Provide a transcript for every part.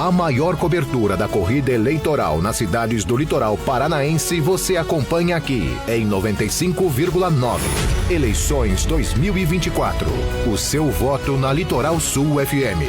A maior cobertura da corrida eleitoral nas cidades do litoral paranaense você acompanha aqui em 95,9. Eleições 2024. O seu voto na Litoral Sul FM.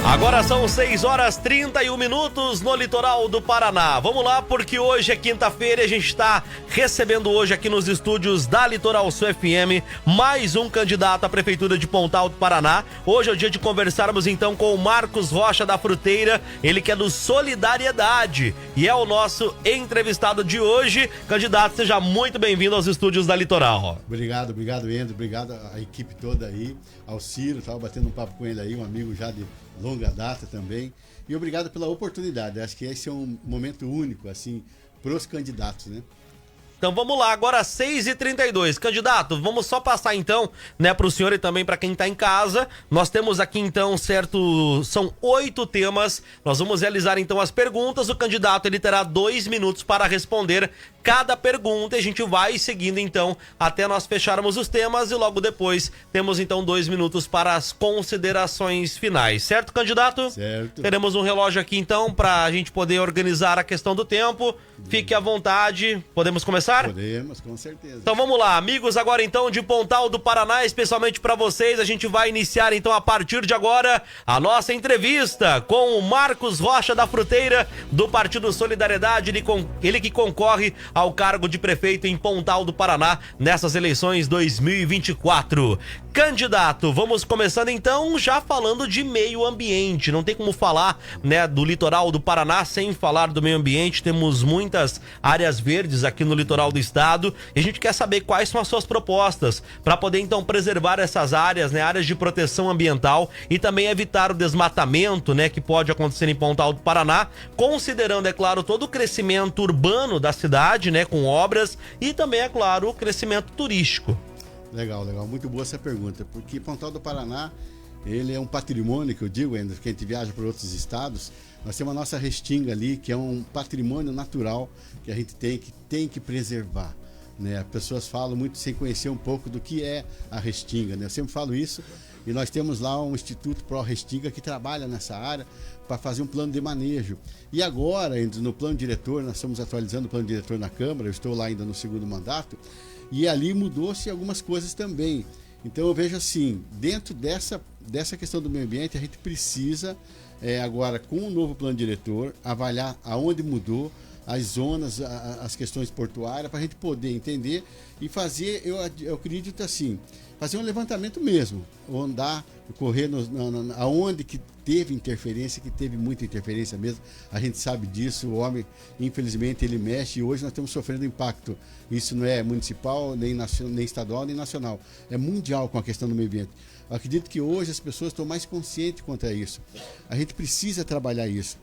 Agora são 6 horas 31 minutos no litoral do Paraná. Vamos lá, porque hoje é quinta-feira e a gente está recebendo hoje aqui nos estúdios da Litoral Sul FM mais um candidato à Prefeitura de Pontal do Paraná. Hoje é o dia de conversarmos então com o Marcos Rocha da Fruteira, ele que é do Solidariedade e é o nosso entrevistado de hoje. Candidato, seja muito bem-vindo aos estúdios da Litoral. Obrigado, Endo, obrigado à equipe toda aí, ao Ciro, estava batendo um papo com ele aí, um amigo já de longa data também, e obrigado pela oportunidade. Acho que esse é um momento único, assim, para os candidatos, né? Então vamos lá, agora 6h32. Candidato, vamos só passar então, né, para o senhor e também para quem está em casa. Nós temos aqui então, são 8 temas. Nós vamos realizar então as perguntas. O candidato ele terá 2 minutos para responder cada pergunta e a gente vai seguindo então até nós fecharmos os temas e logo depois temos então 2 minutos para as considerações finais. Certo, candidato? Certo. Teremos um relógio aqui então para a gente poder organizar a questão do tempo. Fique à vontade. Podemos começar? Podemos, com certeza. Então vamos lá, amigos, agora então de Pontal do Paraná, especialmente para vocês, a gente vai iniciar então a partir de agora a nossa entrevista com o Marcos Rocha da Fruteira, do Partido Solidariedade, ele que concorre ao cargo de prefeito em Pontal do Paraná nessas eleições 2024. Candidato, vamos começando então já falando de meio ambiente. Não tem como falar, né, do litoral do Paraná sem falar do meio ambiente. Temos muitas áreas verdes aqui no litoral do estado e a gente quer saber quais são as suas propostas para poder então preservar essas áreas, né, áreas de proteção ambiental e também evitar o desmatamento, né, que pode acontecer em Pontal do Paraná, considerando, é claro, todo o crescimento urbano da cidade, né, com obras e também, é claro, o crescimento turístico. Legal, muito boa essa pergunta, porque Pontal do Paraná, ele é um patrimônio, que eu digo ainda, que a gente viaja para outros estados, nós temos a nossa restinga ali, que é um patrimônio natural que a gente tem que preservar, né? As pessoas falam muito sem conhecer um pouco do que é a restinga, né? Eu sempre falo isso, e nós temos lá um Instituto Pro Restinga que trabalha nessa área para fazer um plano de manejo. E agora, no plano diretor, nós estamos atualizando o plano diretor na Câmara, eu estou lá ainda no segundo mandato, e ali mudou-se algumas coisas também. Então eu vejo assim, dentro dessa questão do meio ambiente, a gente precisa, agora com o novo plano diretor, avaliar aonde mudou, as zonas, as questões portuárias, para a gente poder entender e fazer, eu acredito assim, fazer um levantamento mesmo, andar, correr aonde que teve interferência, que teve muita interferência mesmo, a gente sabe disso, o homem, infelizmente, ele mexe e hoje nós estamos sofrendo impacto. Isso não é municipal, nem estadual, nem nacional, é mundial com a questão do meio ambiente. Eu acredito que hoje as pessoas estão mais conscientes quanto a isso. A gente precisa trabalhar isso.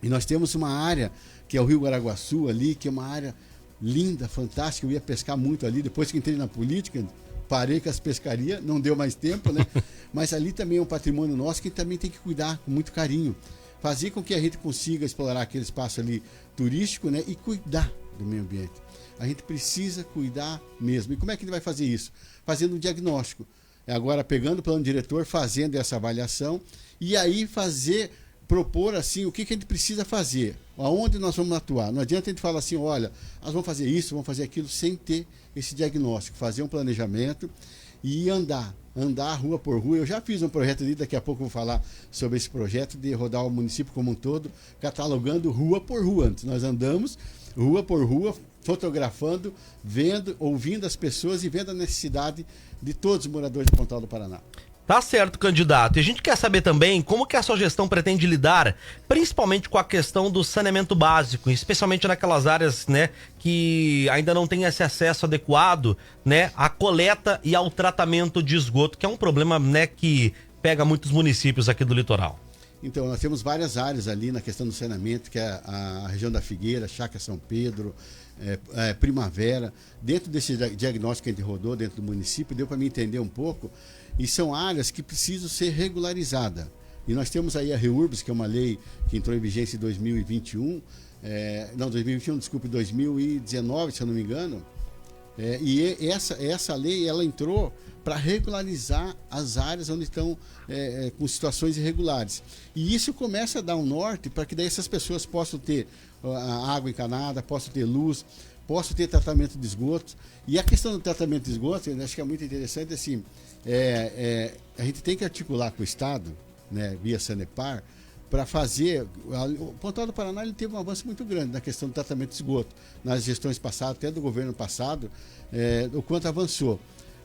E nós temos uma área, que é o Rio Guaraguaçu ali, que é uma área linda, fantástica, eu ia pescar muito ali, depois que entrei na política, parei com as pescarias, não deu mais tempo, né? Mas ali também é um patrimônio nosso que também tem que cuidar com muito carinho. Fazer com que a gente consiga explorar aquele espaço ali turístico, né? E cuidar do meio ambiente. A gente precisa cuidar mesmo. E como é que ele vai fazer isso? Fazendo um diagnóstico. Agora pegando o plano diretor, fazendo essa avaliação e aí propor assim o que a gente precisa fazer, aonde nós vamos atuar. Não adianta a gente falar assim, olha, nós vamos fazer isso, vamos fazer aquilo, sem ter esse diagnóstico, fazer um planejamento e andar rua por rua. Eu já fiz um projeto ali, daqui a pouco eu vou falar sobre esse projeto de rodar o município como um todo, catalogando rua por rua. Antes nós andamos rua por rua, fotografando, vendo, ouvindo as pessoas e vendo a necessidade de todos os moradores de Pontal do Paraná. Tá certo, candidato. E a gente quer saber também como que a sua gestão pretende lidar, principalmente com a questão do saneamento básico, especialmente naquelas áreas, né, que ainda não tem esse acesso adequado, né, à coleta e ao tratamento de esgoto, que é um problema, né, que pega muitos municípios aqui do litoral. Então, nós temos várias áreas ali na questão do saneamento, que é a região da Figueira, Chácara São Pedro, Primavera. Dentro desse diagnóstico que a gente rodou dentro do município, deu para mim entender um pouco, e são áreas que precisam ser regularizadas. E nós temos aí a REURBS, que é uma lei que entrou em vigência em 2021, 2019, se eu não me engano, e essa lei, ela entrou para regularizar as áreas onde estão com situações irregulares. E isso começa a dar um norte para que daí essas pessoas possam ter a água encanada, possam ter luz, possam ter tratamento de esgoto. E a questão do tratamento de esgoto, eu acho que é muito interessante, assim, a gente tem que articular com o Estado, né, via Sanepar, para fazer... O Pontal do Paraná, ele teve um avanço muito grande na questão do tratamento de esgoto, nas gestões passadas, até do governo passado, o quanto avançou.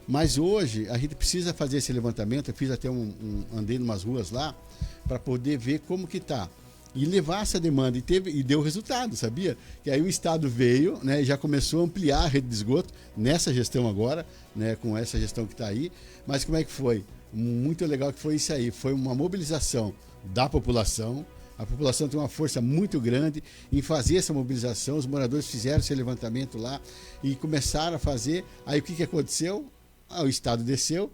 Mas hoje a gente precisa fazer esse levantamento. Eu fiz até andei em umas ruas lá para poder ver como que está e levar essa demanda, e deu resultado, sabia? Que aí o Estado veio, né, e já começou a ampliar a rede de esgoto nessa gestão agora, né, com essa gestão que está aí. Mas como é que foi? Muito legal que foi isso aí, foi uma mobilização da população. A população tem uma força muito grande em fazer essa mobilização. Os moradores fizeram esse levantamento lá e começaram a fazer. Aí o que aconteceu? O Estado desceu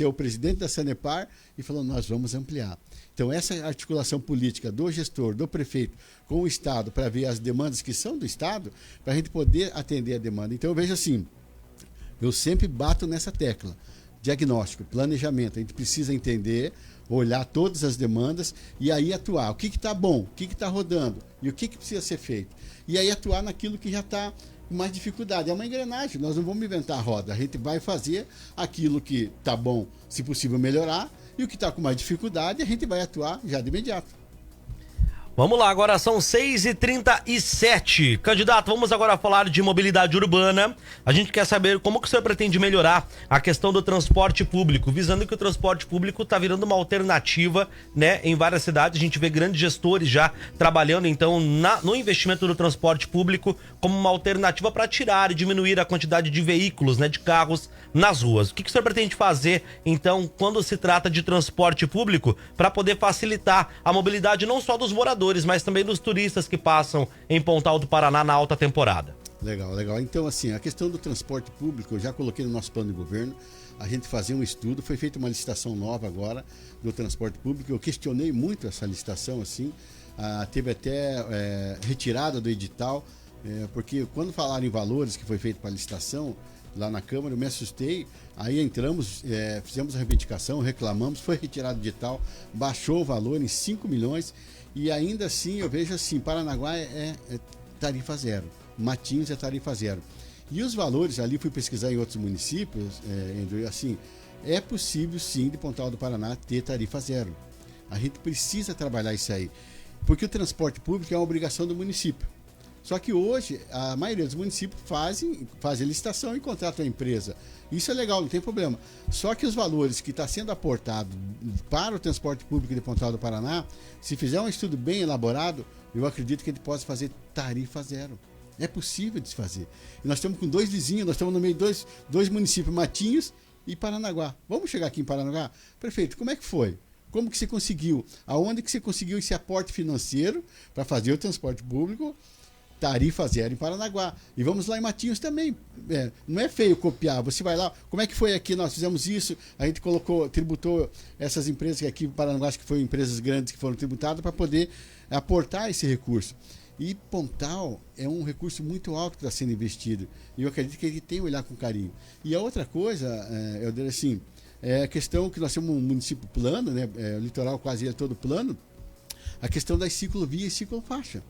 o presidente da Sanepar e falou: nós vamos ampliar. Então, essa articulação política do gestor, do prefeito, com o Estado, para ver as demandas que são do Estado, para a gente poder atender a demanda. Então, eu vejo assim, eu sempre bato nessa tecla: diagnóstico, planejamento. A gente precisa entender, olhar todas as demandas e aí atuar. O que está bom, o que está rodando e o que precisa ser feito. E aí atuar naquilo que já está com mais dificuldade. É uma engrenagem, nós não vamos inventar a roda. A gente vai fazer aquilo que está bom, se possível melhorar, e o que está com mais dificuldade, a gente vai atuar já de imediato. Vamos lá, agora são 6h37. Candidato, vamos agora falar de mobilidade urbana. A gente quer saber como que o senhor pretende melhorar a questão do transporte público, visando que o transporte público está virando uma alternativa, né, em várias cidades. A gente vê grandes gestores já trabalhando, então, no investimento do transporte público como uma alternativa para tirar e diminuir a quantidade de veículos, né, de carros nas ruas. O que o senhor pretende fazer, então, quando se trata de transporte público, para poder facilitar a mobilidade não só dos moradores, mas também dos turistas que passam em Pontal do Paraná na alta temporada? Legal, legal. Então, assim, a questão do transporte público, eu já coloquei no nosso plano de governo, a gente fazia um estudo, foi feita uma licitação nova agora do transporte público. Eu questionei muito essa licitação, assim, teve até retirada do edital, porque quando falaram em valores que foi feito para a licitação, lá na Câmara, eu me assustei. Aí entramos, fizemos a reivindicação, reclamamos, foi retirado o edital, baixou o valor em 5 milhões e ainda assim eu vejo assim, Paranaguá é tarifa zero, Matinhos é tarifa zero. E os valores ali, fui pesquisar em outros municípios, assim, é possível sim de Pontal do Paraná ter tarifa zero. A gente precisa trabalhar isso aí, porque o transporte público é uma obrigação do município. Só que hoje, a maioria dos municípios fazem licitação e contratam a empresa. Isso é legal, não tem problema. Só que os valores que está sendo aportado para o transporte público de Pontal do Paraná, se fizer um estudo bem elaborado, eu acredito que a gente possa fazer tarifa zero. É possível de se fazer. E nós estamos com 2 vizinhos, nós estamos no meio de dois municípios, Matinhos e Paranaguá. Vamos chegar aqui em Paranaguá? Prefeito, como é que foi? Como que você conseguiu? Aonde que você conseguiu esse aporte financeiro para fazer o transporte público? Tarifa zero em Paranaguá. E vamos lá em Matinhos também. Não é feio copiar. Você vai lá, como é que foi aqui? Nós fizemos isso, a gente tributou essas empresas que aqui em Paranaguá, acho que foram empresas grandes que foram tributadas para poder aportar esse recurso. E Pontal é um recurso muito alto que está sendo investido. E eu acredito que ele tem que olhar com carinho. E a outra coisa, eu diria assim, é a questão que nós temos um município plano, né? O litoral quase é todo plano, a questão das ciclovias e ciclofaixa,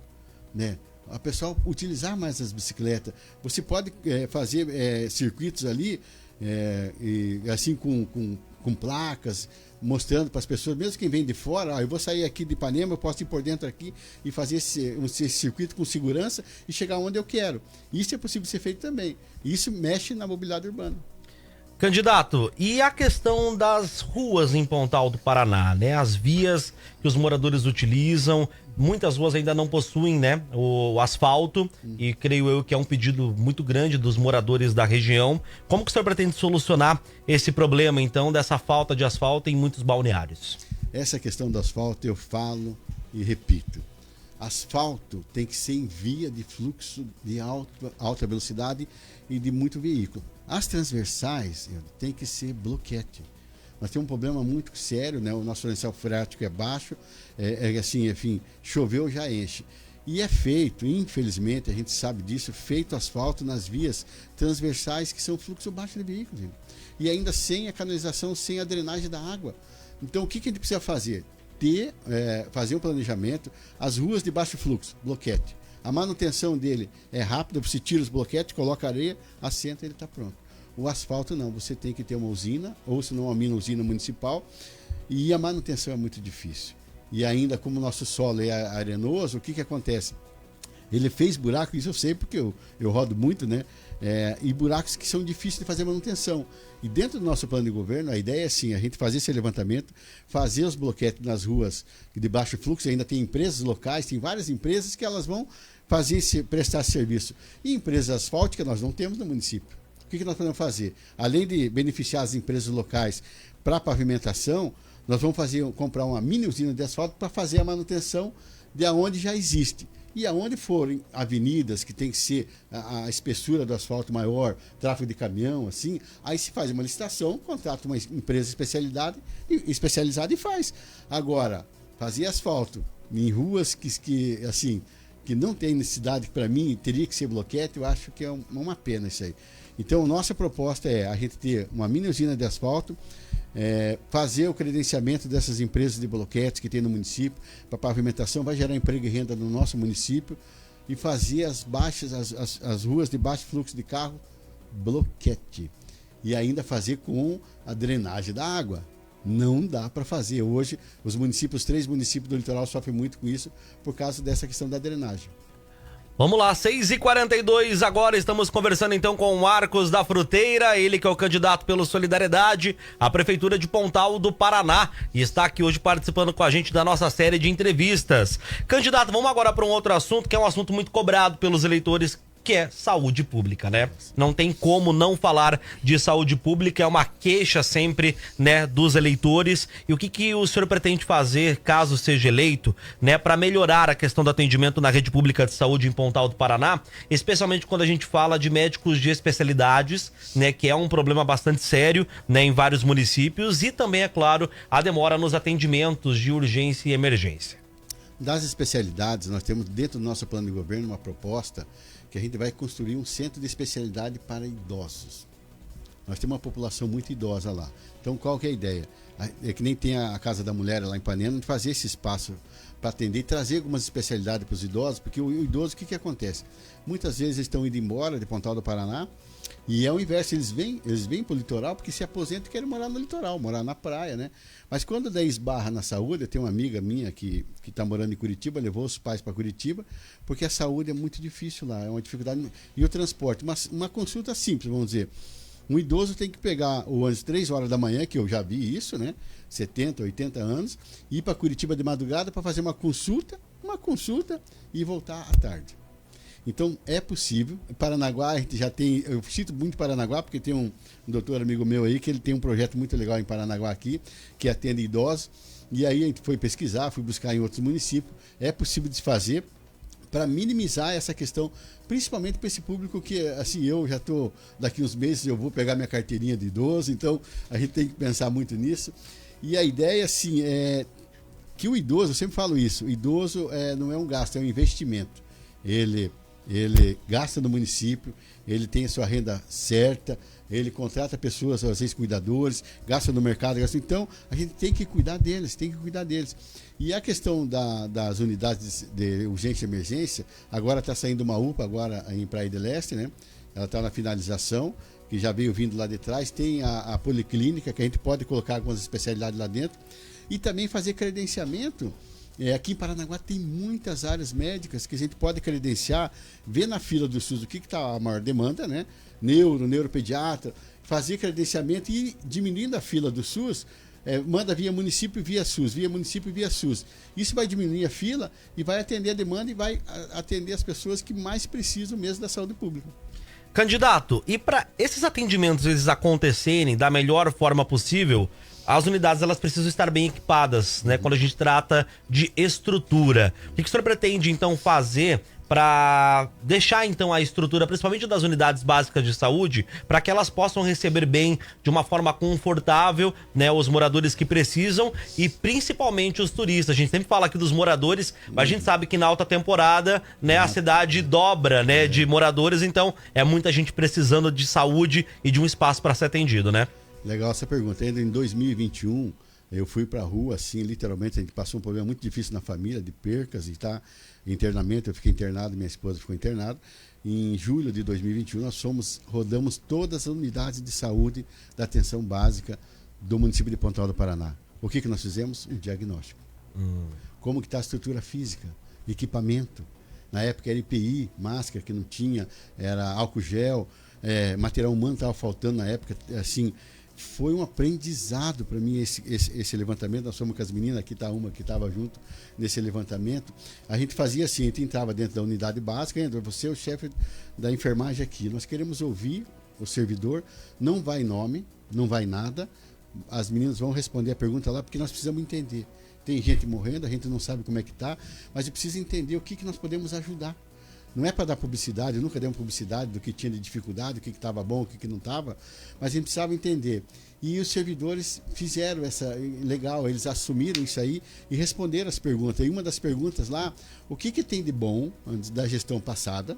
né? A pessoa utilizar mais as bicicletas. Você pode fazer circuitos ali, assim com placas, mostrando para as pessoas, mesmo quem vem de fora, eu vou sair aqui de Ipanema, eu posso ir por dentro aqui e fazer esse circuito com segurança e chegar onde eu quero. Isso é possível ser feito também. Isso mexe na mobilidade urbana. Candidato, e a questão das ruas em Pontal do Paraná, né? As vias que os moradores utilizam, muitas ruas ainda não possuem, né, o asfalto, e creio eu que é um pedido muito grande dos moradores da região. Como que o senhor pretende solucionar esse problema, então, dessa falta de asfalto em muitos balneários? Essa questão do asfalto eu falo e repito. Asfalto tem que ser em via de fluxo de alta velocidade e de muito veículo. As transversais tem que ser bloquete. Nós temos um problema muito sério, né? O nosso lençol freático é baixo, assim, enfim, choveu já enche. E é feito, infelizmente, a gente sabe disso, feito asfalto nas vias transversais que são fluxo baixo de veículos. E ainda sem a canalização, sem a drenagem da água. Então, o que a gente precisa fazer? Fazer um planejamento, as ruas de baixo fluxo, bloquete. A manutenção dele é rápida, você tira os bloquetes, coloca areia, assenta e ele está pronto. O asfalto não, você tem que ter uma usina, ou se não uma mini usina municipal, e a manutenção é muito difícil. E ainda como o nosso solo é arenoso, o que acontece? Ele fez buraco, isso eu sei porque eu rodo muito, né? E buracos que são difíceis de fazer manutenção. E dentro do nosso plano de governo, a ideia é assim, a gente fazer esse levantamento, fazer os bloquetes nas ruas de baixo fluxo, ainda tem empresas locais, tem várias empresas que elas vão prestar serviço. E empresas asfálticas nós não temos no município. O que nós podemos fazer? Além de beneficiar as empresas locais para pavimentação, nós vamos comprar uma mini usina de asfalto para fazer a manutenção de onde já existe. E aonde forem avenidas que tem que ser a espessura do asfalto maior, tráfego de caminhão, assim, aí se faz uma licitação, contrata uma empresa especializada e faz. Agora, fazer asfalto em ruas que não tem necessidade, para mim, teria que ser bloquete, eu acho que é uma pena isso aí. Então, nossa proposta é a gente ter uma mini usina de asfalto, fazer o credenciamento dessas empresas de bloquetes que tem no município para pavimentação, vai gerar emprego e renda no nosso município, e fazer as ruas de baixo fluxo de carro bloquete, e ainda fazer com a drenagem da água. Não dá para fazer hoje, os 3 municípios do litoral sofrem muito com isso por causa dessa questão da drenagem. Vamos lá, 6h42 agora, estamos conversando então com o Marcos da Fruteira, ele que é o candidato pelo Solidariedade à Prefeitura de Pontal do Paraná e está aqui hoje participando com a gente da nossa série de entrevistas. Candidato, vamos agora para um outro assunto que é um assunto muito cobrado pelos eleitores, que é saúde pública, né? Não tem como não falar de saúde pública, é uma queixa sempre, né, dos eleitores. E o que o senhor pretende fazer, caso seja eleito, né, para melhorar a questão do atendimento na rede pública de saúde em Pontal do Paraná, especialmente quando a gente fala de médicos de especialidades, né, que é um problema bastante sério, né, em vários municípios, e também, é claro, a demora nos atendimentos de urgência e emergência. Das especialidades, nós temos dentro do nosso plano de governo uma proposta que a gente vai construir um centro de especialidade para idosos. Nós temos uma população muito idosa lá. Então, qual que é a ideia? É que nem tem a Casa da Mulher lá em Ipanema, de fazer esse espaço para atender e trazer algumas especialidades para os idosos, porque o idoso, o que acontece? Muitas vezes eles estão indo embora de Pontal do Paraná, e é o inverso, eles vêm para o litoral porque se aposentam e querem morar no litoral, morar na praia, né? Mas quando daí esbarra na saúde, eu tenho uma amiga minha que está morando em Curitiba, levou os pais para Curitiba, porque a saúde é muito difícil lá, é uma dificuldade. E o transporte, uma consulta simples, vamos dizer. Um idoso tem que pegar o ônibus 3 horas da manhã, que eu já vi isso, né? 70, 80 anos, ir para Curitiba de madrugada para fazer uma consulta e voltar à tarde. Então, é possível. Paranaguá, a gente já tem... Eu cito muito Paranaguá, porque tem um doutor amigo meu aí, que ele tem um projeto muito legal em Paranaguá aqui, que atende idosos. E aí a gente foi pesquisar, fui buscar em outros municípios. É possível de fazer para minimizar essa questão, principalmente para esse público que, assim, eu já estou... Daqui uns meses eu vou pegar minha carteirinha de idoso, então a gente tem que pensar muito nisso. E a ideia, assim, é que o idoso, eu sempre falo isso, o idoso não é um gasto, é um investimento. Ele gasta no município, ele tem a sua renda certa, ele contrata pessoas, às vezes cuidadores, gasta no mercado, então a gente tem que cuidar deles, E a questão das unidades de urgência e emergência, agora está saindo uma UPA agora em Praia del Este, né? Ela está na finalização, que já veio vindo lá de trás, tem a policlínica, que a gente pode colocar algumas especialidades lá dentro, e também fazer credenciamento Aqui em Paranaguá tem muitas áreas médicas que a gente pode credenciar, ver na fila do SUS o que está a maior demanda, né? Neuropediatra, fazer credenciamento e ir diminuindo a fila do SUS, manda via município via SUS, via município via SUS. Isso vai diminuir a fila e vai atender a demanda e vai atender as pessoas que mais precisam mesmo da saúde pública. Candidato, e para esses atendimentos eles acontecerem da melhor forma possível, as unidades elas precisam estar bem equipadas, né? Quando a gente trata de estrutura. O que o senhor pretende então fazer para deixar então a estrutura, principalmente das unidades básicas de saúde, para que elas possam receber bem, de uma forma confortável, né, os moradores que precisam e principalmente os turistas? A gente sempre fala aqui dos moradores, mas a gente sabe que na alta temporada, né, a cidade dobra, né, de moradores, então é muita gente precisando de saúde e de um espaço para ser atendido, né? Legal essa pergunta. Ainda em 2021, eu fui para a rua, assim, literalmente, a gente passou um problema muito difícil na família, de percas e tá, internamento, eu fiquei internado, minha esposa ficou internada. Em julho de 2021, nós rodamos todas as unidades de saúde da atenção básica do município de Pontal do Paraná. O que nós fizemos? Um diagnóstico. Como que está a estrutura física, equipamento. Na época era EPI, máscara que não tinha, era álcool gel, material humano estava faltando na época, assim. Foi um aprendizado para mim esse levantamento. Nós fomos com as meninas, aqui está uma que estava junto nesse levantamento. A gente fazia assim, a gente entrava dentro da unidade básica, você é o chefe da enfermagem aqui. Nós queremos ouvir o servidor, não vai nome, não vai nada. As meninas vão responder a pergunta lá, porque nós precisamos entender. Tem gente morrendo, a gente não sabe como é que está, mas eu preciso entender o que nós podemos ajudar. Não é para dar publicidade, eu nunca dei uma publicidade do que tinha de dificuldade, o que estava bom, o que não estava, mas a gente precisava entender. E os servidores fizeram legal, eles assumiram isso aí e responderam as perguntas. E uma das perguntas lá, o que tem de bom da gestão passada,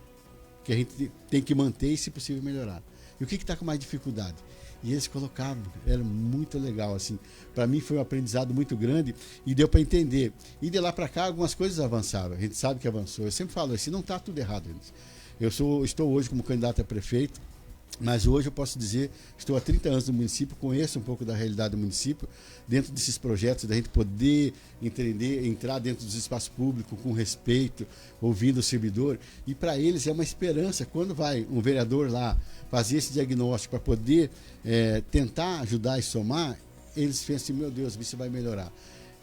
que a gente tem que manter e, se possível, melhorar. E o que está com mais dificuldade? E eles colocavam, era muito legal, assim. Para mim foi um aprendizado muito grande e deu para entender. E de lá para cá algumas coisas avançaram, a gente sabe que avançou. Eu sempre falo assim, não está tudo errado. Estou hoje como candidato a prefeito, mas hoje eu posso dizer, estou há 30 anos no município, conheço um pouco da realidade do município, dentro desses projetos, da gente poder entrar dentro dos espaços públicos com respeito, ouvindo o servidor, e para eles é uma esperança, quando vai um vereador lá fazer esse diagnóstico para poder tentar ajudar e somar, eles pensam assim, meu Deus, isso vai melhorar.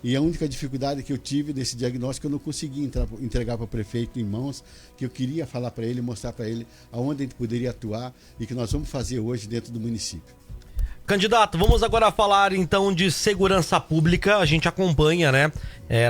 E a única dificuldade que eu tive desse diagnóstico, eu não consegui entregar para o prefeito em mãos, que eu queria falar para ele, mostrar para ele aonde a gente poderia atuar e que nós vamos fazer hoje dentro do município. Candidato, vamos agora falar então de segurança pública. A gente acompanha, né,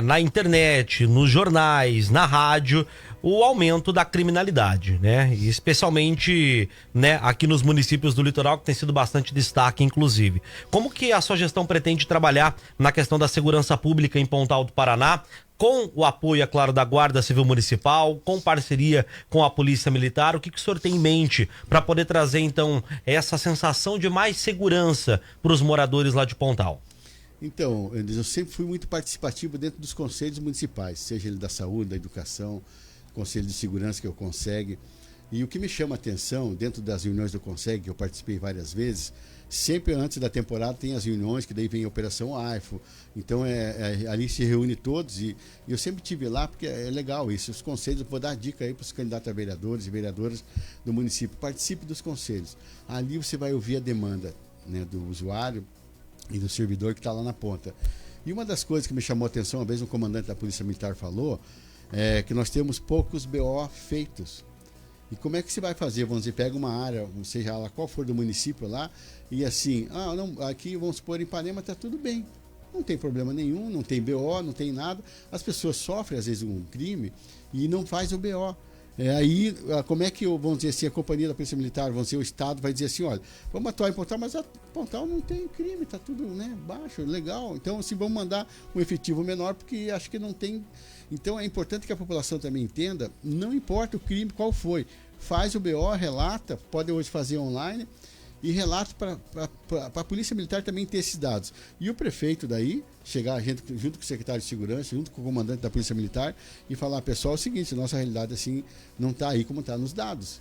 na internet, nos jornais, na rádio, o aumento da criminalidade, né? E especialmente, né, aqui nos municípios do litoral, que tem sido bastante destaque, inclusive. Como que a sua gestão pretende trabalhar na questão da segurança pública em Pontal do Paraná, com o apoio, é claro, da Guarda Civil Municipal, com parceria com a Polícia Militar? O que o senhor tem em mente para poder trazer, então, essa sensação de mais segurança para os moradores lá de Pontal? Então, eu sempre fui muito participativo dentro dos conselhos municipais, seja ele da saúde, da educação, conselho de segurança que eu Conseg. E o que me chama a atenção, dentro das reuniões do Conseg, que eu participei várias vezes, sempre antes da temporada tem as reuniões, que daí vem a Operação AIFO, então ali se reúne todos e eu sempre tive lá, porque é legal isso, os conselhos, eu vou dar dica aí para os candidatos a vereadores e vereadoras do município, participe dos conselhos, ali você vai ouvir a demanda, né, do usuário e do servidor que está lá na ponta. E uma das coisas que me chamou a atenção, uma vez um comandante da Polícia Militar falou, é que nós temos poucos BO feitos. E como é que você vai fazer? Vamos dizer, pega uma área, seja lá qual for do município lá, e assim, não, aqui vamos supor em Ipanema está tudo bem. Não tem problema nenhum, não tem BO, não tem nada. As pessoas sofrem às vezes um crime e não faz o BO. Aí, como é que, vamos dizer assim, a companhia da Polícia Militar, vamos dizer, o Estado vai dizer assim, olha, vamos atuar em Pontal, mas a Pontal não tem crime, está tudo, né, baixo, legal. Então, assim, vamos mandar um efetivo menor, porque acho que não tem. Então, é importante que a população também entenda, não importa o crime qual foi, faz o BO, relata, pode hoje fazer online, e relata para a Polícia Militar também ter esses dados. E o prefeito daí, chegar junto com o secretário de Segurança, junto com o comandante da Polícia Militar, e falar, pessoal, é o seguinte, nossa realidade assim não está aí como está nos dados.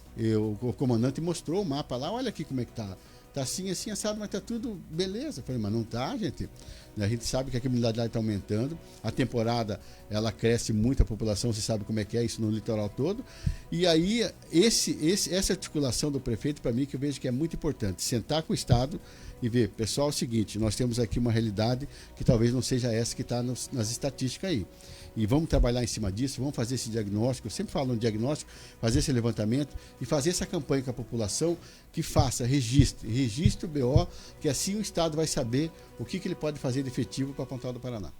O comandante mostrou o mapa lá, olha aqui como é que está. Está assim, assim, assado, mas está tudo beleza. Eu falei, mas não está, gente. A gente sabe que a criminalidade está aumentando, a temporada ela cresce muito a população, você sabe como é que é isso no litoral todo. E aí, essa articulação do prefeito, para mim, que eu vejo que é muito importante, sentar com o Estado e ver, pessoal, é o seguinte, nós temos aqui uma realidade que talvez não seja essa que está nas estatísticas aí. E vamos trabalhar em cima disso, vamos fazer esse diagnóstico, eu sempre falo no diagnóstico, fazer esse levantamento e fazer essa campanha com a população que faça registre o BO, que assim o Estado vai saber o que ele pode fazer de efetivo para Pontal do Paraná.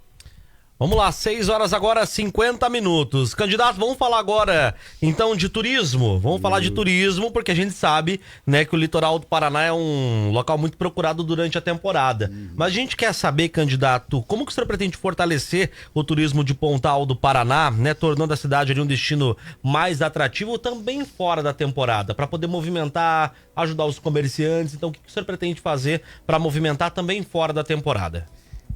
Vamos lá, 6 horas agora, 50 minutos. Candidato, vamos falar agora, então, de turismo. Vamos falar de turismo, porque a gente sabe, né, que o litoral do Paraná é um local muito procurado durante a temporada. Mas a gente quer saber, candidato, como que o senhor pretende fortalecer o turismo de Pontal do Paraná, né, tornando a cidade ali um destino mais atrativo também fora da temporada, para poder movimentar, ajudar os comerciantes. Então, o que o senhor pretende fazer para movimentar também fora da temporada?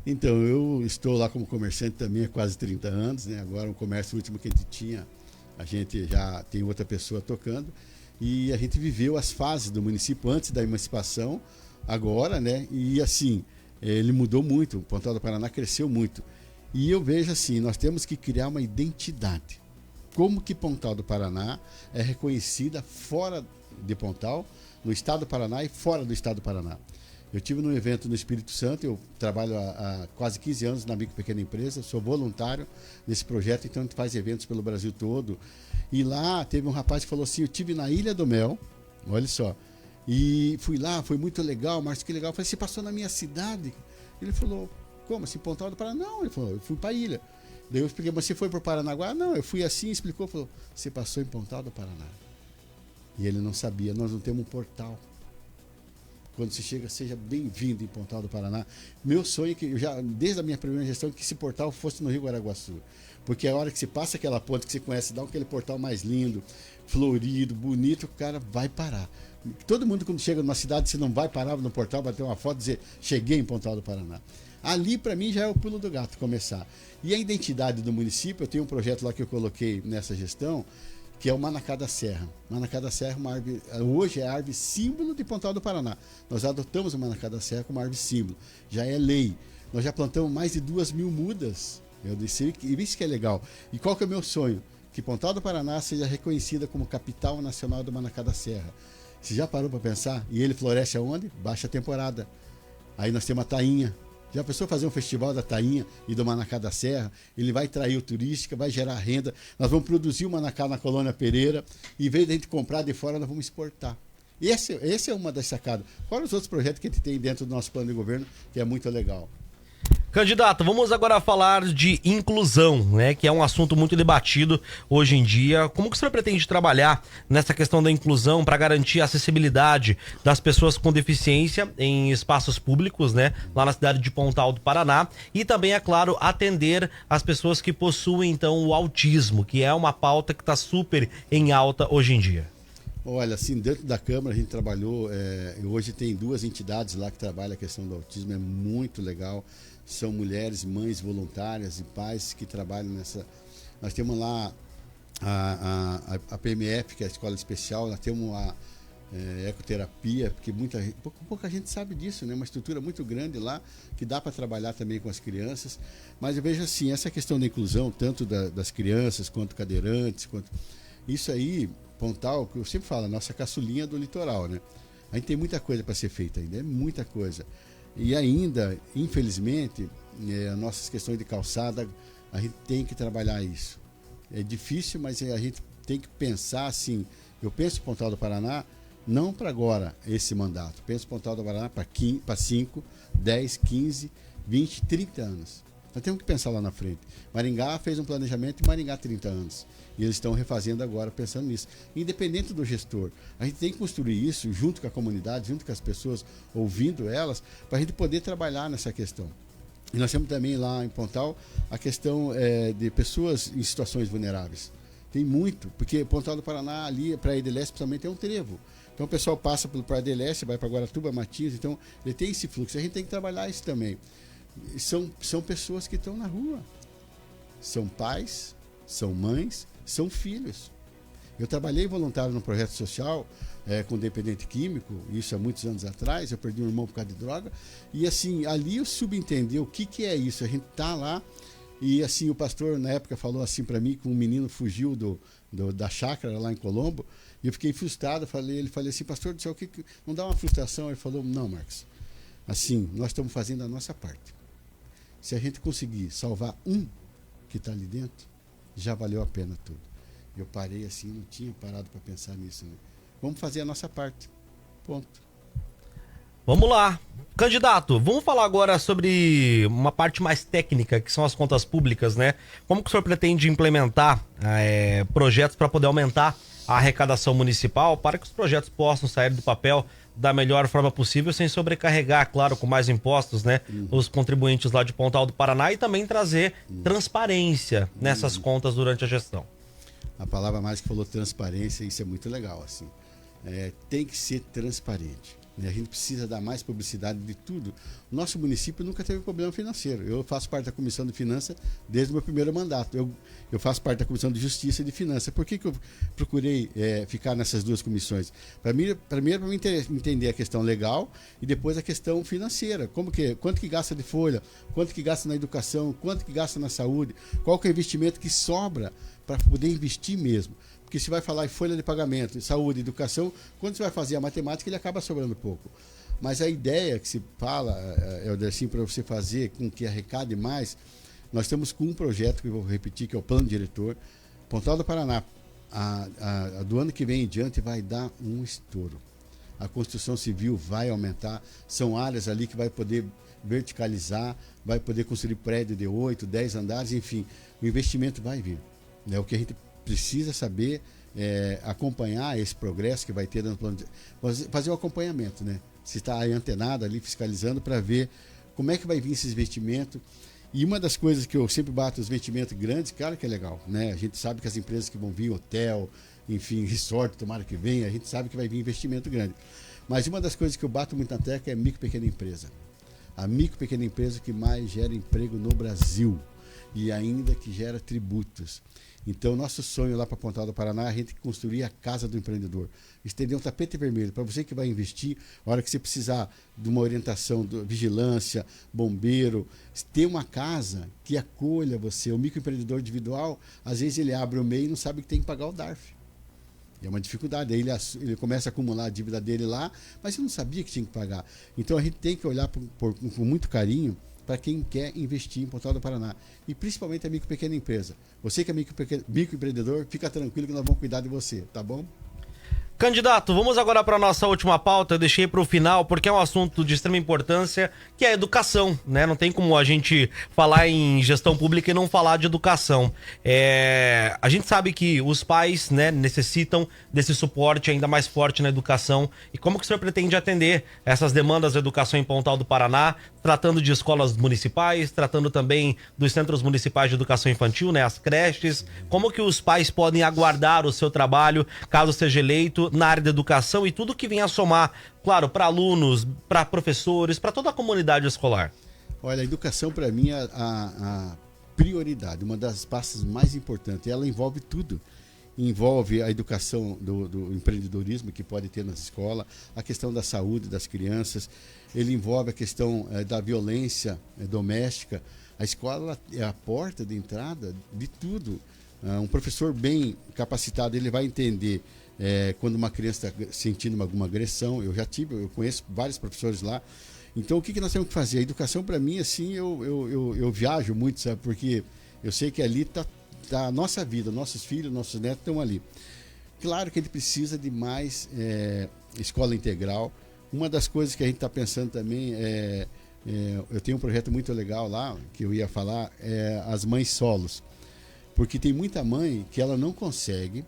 Então, eu estou lá como comerciante também há quase 30 anos, né? Agora o comércio último que a gente já tem outra pessoa tocando, e a gente viveu as fases do município antes da emancipação, agora, né? E assim, ele mudou muito, o Pontal do Paraná cresceu muito. E eu vejo assim, nós temos que criar uma identidade. Como que Pontal do Paraná é reconhecida fora de Pontal, no estado do Paraná e fora do estado do Paraná. Eu tive num evento no Espírito Santo, eu trabalho há quase 15 anos na micro e pequena empresa, sou voluntário nesse projeto, então a gente faz eventos pelo Brasil todo. E lá teve um rapaz que falou assim, eu estive na Ilha do Mel, olha só, e fui lá, foi muito legal, Márcio, que legal. Eu falei, você passou na minha cidade? Ele falou, como assim, Pontal do Paraná? Não, ele falou, eu fui para a ilha. Daí eu expliquei, mas você foi para o Paranaguá? Não, eu fui assim, explicou, falou, você passou em Pontal do Paraná. E ele não sabia, nós não temos um portal. Quando você chega, seja bem-vindo em Pontal do Paraná. Meu sonho é que, eu já, desde a minha primeira gestão, que esse portal fosse no Rio Guaraguaçu. Porque a hora que você passa aquela ponte que você conhece, dá aquele portal mais lindo, florido, bonito, o cara vai parar. Todo mundo, quando chega numa cidade, você não vai parar no portal, bater uma foto e dizer, cheguei em Pontal do Paraná. Ali, para mim, já é o pulo do gato começar. E a identidade do município, eu tenho um projeto lá que eu coloquei nessa gestão, que é o Manacá da Serra. Manacá da Serra é uma árvore, hoje é a árvore símbolo de Pontal do Paraná. Nós adotamos o Manacá da Serra como árvore símbolo. Já é lei. Nós já plantamos mais de 2.000 mudas. Eu disse, e isso que é legal. E qual que é o meu sonho? Que Pontal do Paraná seja reconhecida como capital nacional do Manacá da Serra. Você já parou para pensar? E ele floresce aonde? Baixa temporada. Aí nós temos a tainha. Já pensou fazer um festival da tainha e do Manacá da Serra? Ele vai atrair o turística, vai gerar renda. Nós vamos produzir o Manacá na Colônia Pereira e, em vez de a gente comprar de fora, nós vamos exportar. Esse é uma das sacadas. Fora os outros projetos que a gente tem dentro do nosso plano de governo, que é muito legal. Candidato, vamos agora falar de inclusão, né? Que é um assunto muito debatido hoje em dia. Como que o senhor pretende trabalhar nessa questão da inclusão para garantir a acessibilidade das pessoas com deficiência em espaços públicos, né? Lá na cidade de Pontal do Paraná. E também, é claro, atender as pessoas que possuem, então, o autismo, que é uma pauta que está super em alta hoje em dia. Olha, assim, dentro da Câmara a gente trabalhou, hoje tem 2 entidades lá que trabalham a questão do autismo, é muito legal. São mulheres, mães voluntárias e pais que trabalham nessa. Nós temos lá a PMF, que é a Escola Especial, nós temos a ecoterapia, porque pouca gente sabe disso, né? Uma estrutura muito grande lá, que dá para trabalhar também com as crianças. Mas eu vejo assim, essa questão da inclusão, tanto das crianças quanto cadeirantes, isso aí, Pontal, que eu sempre falo, a nossa caçulinha do litoral, né? A gente tem muita coisa para ser feita ainda, é muita coisa. E ainda, infelizmente, as nossas questões de calçada, a gente tem que trabalhar isso. É difícil, mas a gente tem que pensar assim. Eu penso em Pontal do Paraná, não para agora, esse mandato. Penso em Pontal do Paraná para 5, 10, 15, 20, 30 anos. Nós temos que pensar lá na frente. Maringá fez um planejamento de Maringá 30 anos. E eles estão refazendo agora, pensando nisso. Independente do gestor, a gente tem que construir isso junto com a comunidade, junto com as pessoas, ouvindo elas, para a gente poder trabalhar nessa questão. E nós temos também lá em Pontal a questão de pessoas em situações vulneráveis. Tem muito, porque Pontal do Paraná, ali, Praia de Leste, principalmente, é um trevo. Então o pessoal passa pelo Praia de Leste, vai para Guaratuba, Matinhos, então ele tem esse fluxo. A gente tem que trabalhar isso também. São pessoas que estão na rua. São pais, são mães, são filhos. Eu trabalhei voluntário num projeto social com dependente químico, isso há muitos anos atrás. Eu perdi um irmão por causa de droga. E assim, ali eu subentendi o que é isso. A gente tá lá e assim, o pastor na época falou assim para mim que um menino fugiu da chácara lá em Colombo. E eu fiquei frustrado. Ele falou assim, pastor do céu, não dá uma frustração? Ele falou, não, Marcos. Assim, nós estamos fazendo a nossa parte. Se a gente conseguir salvar um que está ali dentro, já valeu a pena tudo. Eu parei assim, não tinha parado para pensar nisso. Né? Vamos fazer a nossa parte. Ponto. Vamos lá. Candidato, vamos falar agora sobre uma parte mais técnica, que são as contas públicas, né? Como que o senhor pretende implementar projetos para poder aumentar a arrecadação municipal, para que os projetos possam sair do papel da melhor forma possível, sem sobrecarregar, claro, com mais impostos, né? Os contribuintes lá de Pontal do Paraná, e também trazer transparência nessas contas durante a gestão. A palavra mais que falou transparência, isso é muito legal, assim. Tem que ser transparente. Né? A gente precisa dar mais publicidade de tudo. O nosso município nunca teve problema financeiro. Eu faço parte da Comissão de Finanças desde o meu primeiro mandato. Eu faço parte da Comissão de Justiça e de Finanças. Por que eu procurei ficar nessas duas comissões? Primeiro, para mim entender a questão legal e depois a questão financeira. Quanto que gasta de folha, quanto que gasta na educação, quanto que gasta na saúde, qual que é o investimento que sobra para poder investir mesmo. Porque se vai falar em folha de pagamento, saúde, educação, quando você vai fazer a matemática, ele acaba sobrando pouco. Mas a ideia que se fala, Helder, assim, para você fazer com que arrecade mais, nós estamos com um projeto que eu vou repetir, que é o Plano Diretor. Pontal do Paraná, do ano que vem em diante, vai dar um estouro. A construção civil vai aumentar, são áreas ali que vai poder verticalizar, vai poder construir prédio de 8, 10 andares, enfim, o investimento vai vir. É o que a gente precisa saber, acompanhar esse progresso que vai ter no plano fazer o acompanhamento, né? Se está aí antenado ali, fiscalizando para ver como é que vai vir esse investimento. E uma das coisas que eu sempre bato, os investimentos grandes, claro que é legal, né? A gente sabe que as empresas que vão vir, hotel, enfim, resort, tomara que venha, a gente sabe que vai vir investimento grande. Mas uma das coisas que eu bato muito na tecla é a micro e pequena empresa. A micro e pequena empresa que mais gera emprego no Brasil e ainda que gera tributos. Então, nosso sonho lá para Pontal do Paraná é a gente construir a casa do empreendedor. Estender um tapete vermelho para você que vai investir, a hora que você precisar de uma orientação, de vigilância, bombeiro, ter uma casa que acolha você. O microempreendedor individual, às vezes ele abre o MEI e não sabe que tem que pagar o DARF. É uma dificuldade. Aí ele começa a acumular a dívida dele lá, mas ele não sabia que tinha que pagar. Então, a gente tem que olhar com muito carinho para quem quer investir em Pontal do Paraná. E principalmente a micro e pequena empresa. Você que é microempreendedor, fica tranquilo que nós vamos cuidar de você, tá bom? Candidato, vamos agora para a nossa última pauta. Eu deixei para o final porque é um assunto de extrema importância, que é a educação, né? Não tem como a gente falar em gestão pública e não falar de educação. A gente sabe que os pais, né, necessitam desse suporte ainda mais forte na educação. E como que o senhor pretende atender essas demandas da educação em Pontal do Paraná, tratando de escolas municipais, tratando também dos centros municipais de educação infantil, né, as creches? Como que os pais podem aguardar o seu trabalho, caso seja eleito, na área da educação e tudo que vem a somar, claro, para alunos, para professores, para toda a comunidade escolar? Olha, a educação para mim é a prioridade, uma das pastas mais importantes. Ela envolve tudo. Envolve a educação do empreendedorismo que pode ter nas escolas, a questão da saúde das crianças, ele envolve a questão da violência doméstica. A escola é a porta de entrada de tudo. Um professor bem capacitado, ele vai entender quando uma criança está sentindo alguma agressão. Eu conheço vários professores lá. Então, o que nós temos que fazer? A educação, para mim, assim, eu viajo muito, sabe? Porque eu sei que ali está a nossa vida, nossos filhos, nossos netos estão ali. Claro que ele precisa de mais escola integral. Uma das coisas que a gente está pensando também eu tenho um projeto muito legal lá, que eu ia falar, as mães solos. Porque tem muita mãe que ela não consegue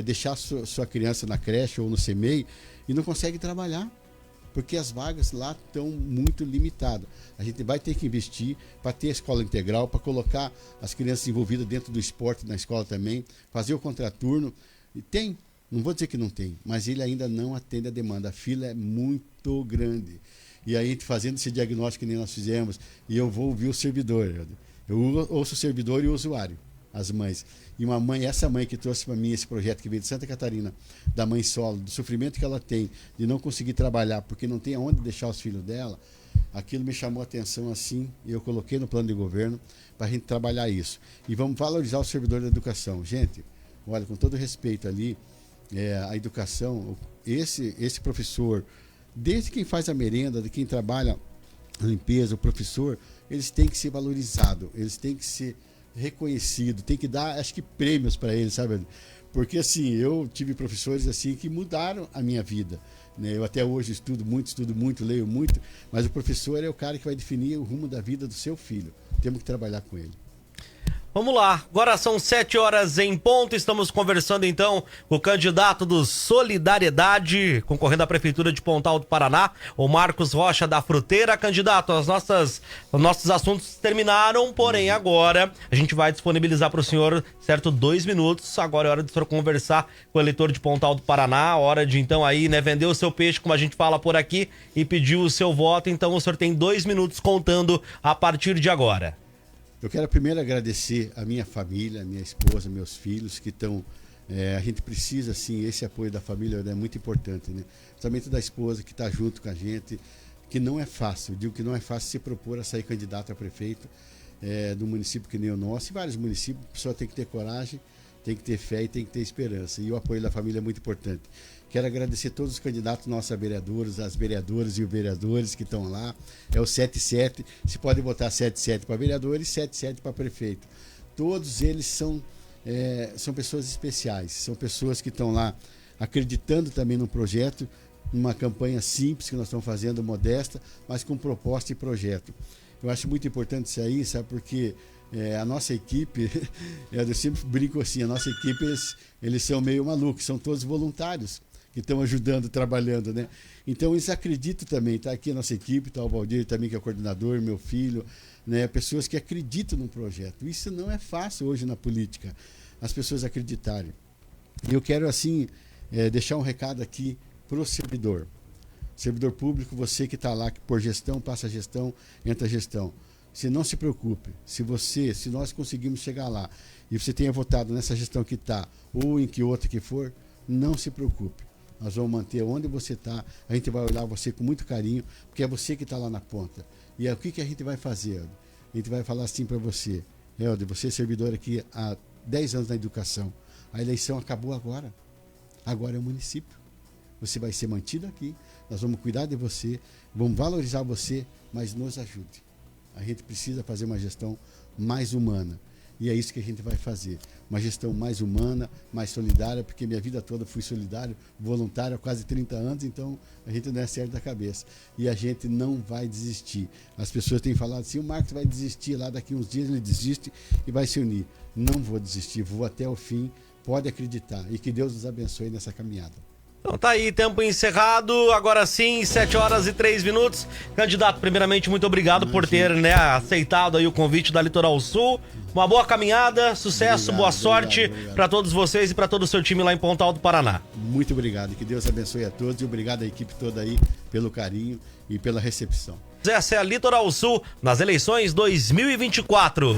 deixar sua criança na creche ou no CMEI e não consegue trabalhar, porque as vagas lá estão muito limitadas. A gente vai ter que investir para ter a escola integral, para colocar as crianças envolvidas dentro do esporte na escola também, fazer o contraturno. E tem, não vou dizer que não tem, mas ele ainda não atende a demanda. A fila é muito grande. E aí, fazendo esse diagnóstico que nem nós fizemos, e eu vou ouvir o servidor. Eu ouço o servidor e o usuário. as mães. E uma mãe, essa mãe que trouxe para mim esse projeto que veio de Santa Catarina, da mãe solo, do sofrimento que ela tem, de não conseguir trabalhar porque não tem aonde deixar os filhos dela, aquilo me chamou a atenção assim, e eu coloquei no plano de governo para a gente trabalhar isso. E vamos valorizar o servidor da educação. Gente, olha, com todo respeito ali, a educação, esse professor, desde quem faz a merenda, de quem trabalha a limpeza, o professor, eles têm que ser valorizados, eles têm que ser reconhecidos, tem que dar, acho que, prêmios para eles, sabe? Porque assim, eu tive professores assim que mudaram a minha vida, né? Eu até hoje estudo muito, leio muito, mas o professor é o cara que vai definir o rumo da vida do seu filho. Temos que trabalhar com ele. Vamos lá, agora são 7 horas em ponto, estamos conversando então com o candidato do Solidariedade, concorrendo à Prefeitura de Pontal do Paraná, o Marcos Rocha da Fruteira. Candidato, os nossos assuntos terminaram, porém agora a gente vai disponibilizar para o senhor, certo, 2 minutos, agora é hora de o senhor conversar com o eleitor de Pontal do Paraná, hora de então aí, né, vender o seu peixe, como a gente fala por aqui, e pedir o seu voto. Então o senhor tem 2 minutos contando a partir de agora. Eu quero primeiro agradecer a minha família, a minha esposa, meus filhos que estão... a gente precisa, sim, esse apoio da família é muito importante, né? Principalmente da esposa que está junto com a gente, que não é fácil, eu digo que não é fácil se propor a sair candidato a prefeito do município que nem o nosso, e vários municípios, a pessoa tem que ter coragem, tem que ter fé e tem que ter esperança, e o apoio da família é muito importante. Quero agradecer a todos os candidatos nossos vereadores, as vereadoras e os vereadores que estão lá. É o 77, se pode votar 77 para vereadores e 77 para prefeito. Todos eles são pessoas especiais, são pessoas que estão lá acreditando também no projeto, numa campanha simples que nós estamos fazendo, modesta, mas com proposta e projeto. Eu acho muito importante isso aí, sabe, porque a nossa equipe, eu sempre brinco assim, a nossa equipe, eles são meio malucos, são todos voluntários que estão ajudando, trabalhando, né? Então eles acreditam também, tá aqui a nossa equipe, tá o Valdir também, que é o coordenador, meu filho, né? Pessoas que acreditam no projeto. Isso não é fácil hoje na política, as pessoas acreditarem. E eu quero, assim, deixar um recado aqui para o servidor. Servidor público, você que está lá, que por gestão, passa a gestão, entra a gestão. Se não se preocupe, se nós conseguimos chegar lá e você tenha votado nessa gestão que está, ou em que outra que for, não se preocupe. Nós vamos manter onde você está, a gente vai olhar você com muito carinho, porque é você que está lá na ponta. E o que a gente vai fazer, Helder? A gente vai falar assim para você, Helder, você é servidor aqui há 10 anos na educação, a eleição acabou agora, agora é o município. Você vai ser mantido aqui, nós vamos cuidar de você, vamos valorizar você, mas nos ajude. A gente precisa fazer uma gestão mais humana. E é isso que a gente vai fazer. Uma gestão mais humana, mais solidária, porque minha vida toda fui solidário, voluntário há quase 30 anos, então a gente não é certo da cabeça. E a gente não vai desistir. As pessoas têm falado assim, o Marcos vai desistir, lá daqui uns dias ele desiste e vai se unir. Não vou desistir, vou até o fim, pode acreditar. E que Deus nos abençoe nessa caminhada. Então tá aí, tempo encerrado, agora sim, 7 horas e 3 minutos. Candidato, primeiramente, muito obrigado por ter, né, aceitado aí o convite da Litoral Sul. Uma boa caminhada, sucesso, boa sorte para todos vocês e para todo o seu time lá em Pontal do Paraná. Muito obrigado, que Deus abençoe a todos e obrigado à equipe toda aí pelo carinho e pela recepção. Essa é a Litoral Sul nas eleições 2024.